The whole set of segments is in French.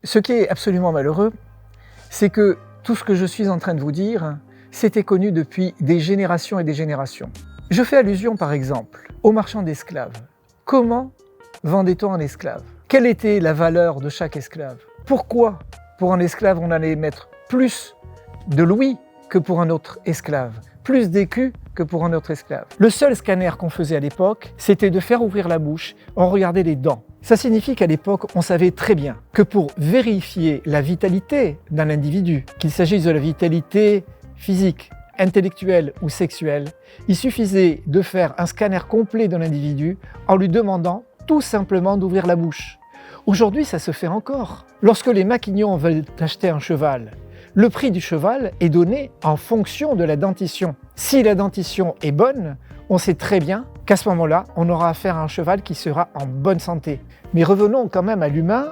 Ce qui est absolument malheureux, c'est que tout ce que je suis en train de vous dire, c'était connu depuis des générations et des générations. Je fais allusion par exemple aux marchands d'esclaves. Comment vendait-on un esclave? Quelle était la valeur de chaque esclave? Pourquoi pour un esclave on allait mettre plus de louis que pour un autre esclave? Plus d'écus que pour un autre esclave? Le seul scanner qu'on faisait à l'époque, c'était de faire ouvrir la bouche, on regardait les dents. Ça signifie qu'à l'époque, on savait très bien que pour vérifier la vitalité d'un individu, qu'il s'agisse de la vitalité physique, intellectuelle ou sexuelle, il suffisait de faire un scanner complet de l'individu en lui demandant tout simplement d'ouvrir la bouche. Aujourd'hui, ça se fait encore. Lorsque les maquignons veulent acheter un cheval, le prix du cheval est donné en fonction de la dentition. Si la dentition est bonne, on sait très bien qu'à ce moment-là, on aura affaire à un cheval qui sera en bonne santé. Mais revenons quand même à l'humain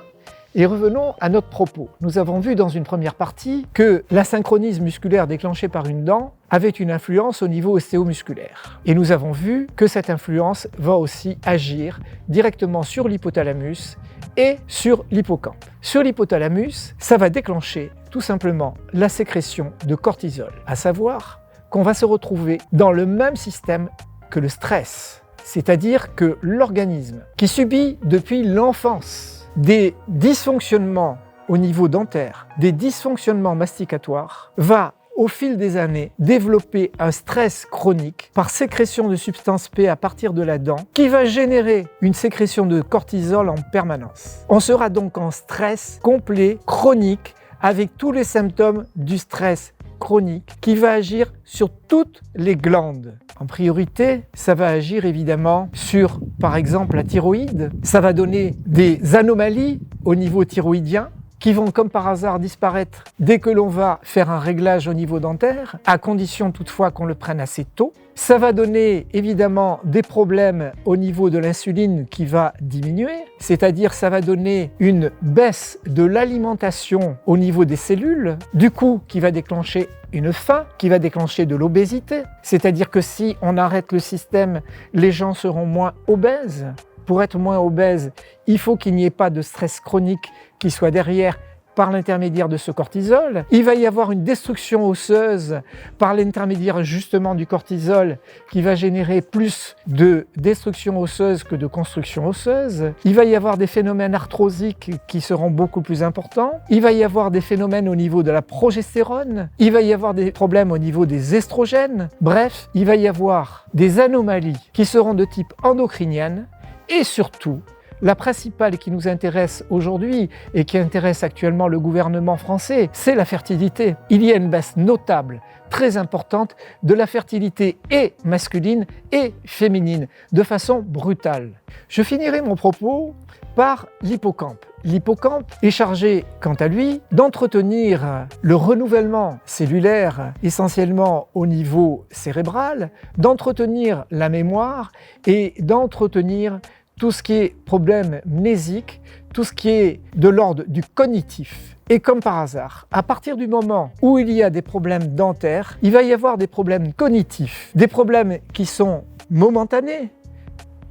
et revenons à notre propos. Nous avons vu dans une première partie que l'asynchronisme musculaire déclenché par une dent avait une influence au niveau ostéomusculaire. Et nous avons vu que cette influence va aussi agir directement sur l'hypothalamus et sur l'hippocampe. Sur l'hypothalamus, ça va déclencher tout simplement la sécrétion de cortisol, à savoir qu'on va se retrouver dans le même système que le stress. C'est-à-dire que l'organisme qui subit depuis l'enfance des dysfonctionnements au niveau dentaire, des dysfonctionnements masticatoires, va au fil des années développer un stress chronique par sécrétion de substances P à partir de la dent qui va générer une sécrétion de cortisol en permanence. On sera donc en stress complet, chronique, avec tous les symptômes du stress chronique qui va agir sur toutes les glandes. En priorité, ça va agir évidemment sur, par exemple, la thyroïde. Ça va donner des anomalies au niveau thyroïdien qui vont comme par hasard disparaître dès que l'on va faire un réglage au niveau dentaire, à condition toutefois qu'on le prenne assez tôt. Ça va donner évidemment des problèmes au niveau de l'insuline qui va diminuer, c'est-à-dire ça va donner une baisse de l'alimentation au niveau des cellules, du coup qui va déclencher une faim, qui va déclencher de l'obésité, c'est-à-dire que si on arrête le système, les gens seront moins obèses. Pour être moins obèse, il faut qu'il n'y ait pas de stress chronique qui soit derrière par l'intermédiaire de ce cortisol. Il va y avoir une destruction osseuse par l'intermédiaire justement du cortisol qui va générer plus de destruction osseuse que de construction osseuse. Il va y avoir des phénomènes arthrosiques qui seront beaucoup plus importants. Il va y avoir des phénomènes au niveau de la progestérone. Il va y avoir des problèmes au niveau des estrogènes. Bref, il va y avoir des anomalies qui seront de type endocrinienne. Et surtout, la principale qui nous intéresse aujourd'hui et qui intéresse actuellement le gouvernement français, c'est la fertilité. Il y a une baisse notable, très importante, de la fertilité et masculine et féminine, de façon brutale. Je finirai mon propos par l'hippocampe. L'hippocampe est chargé, quant à lui, d'entretenir le renouvellement cellulaire, essentiellement au niveau cérébral, d'entretenir la mémoire et d'entretenir tout ce qui est problème mnésique, tout ce qui est de l'ordre du cognitif. Et comme par hasard, à partir du moment où il y a des problèmes dentaires, il va y avoir des problèmes cognitifs, des problèmes qui sont momentanés,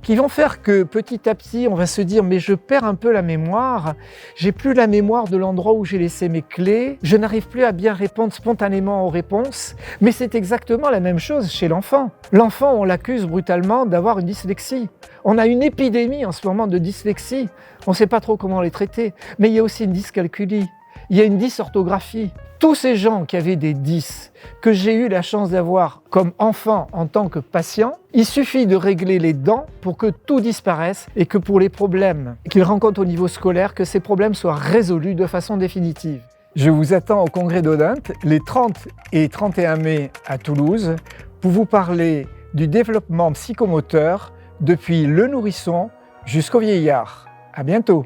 qui vont faire que petit à petit, on va se dire « mais je perds un peu la mémoire, j'ai plus la mémoire de l'endroit où j'ai laissé mes clés, je n'arrive plus à bien répondre spontanément aux réponses ». Mais c'est exactement la même chose chez l'enfant. L'enfant, on l'accuse brutalement d'avoir une dyslexie. On a une épidémie en ce moment de dyslexie. On ne sait pas trop comment les traiter. Mais il y a aussi une dyscalculie, il y a une dysorthographie. Tous ces gens qui avaient des 10, que j'ai eu la chance d'avoir comme enfant en tant que patient, il suffit de régler les dents pour que tout disparaisse et que pour les problèmes qu'ils rencontrent au niveau scolaire, que ces problèmes soient résolus de façon définitive. Je vous attends au congrès d'Odinte les 30 et 31 mai à Toulouse pour vous parler du développement psychomoteur depuis le nourrisson jusqu'au vieillard. À bientôt.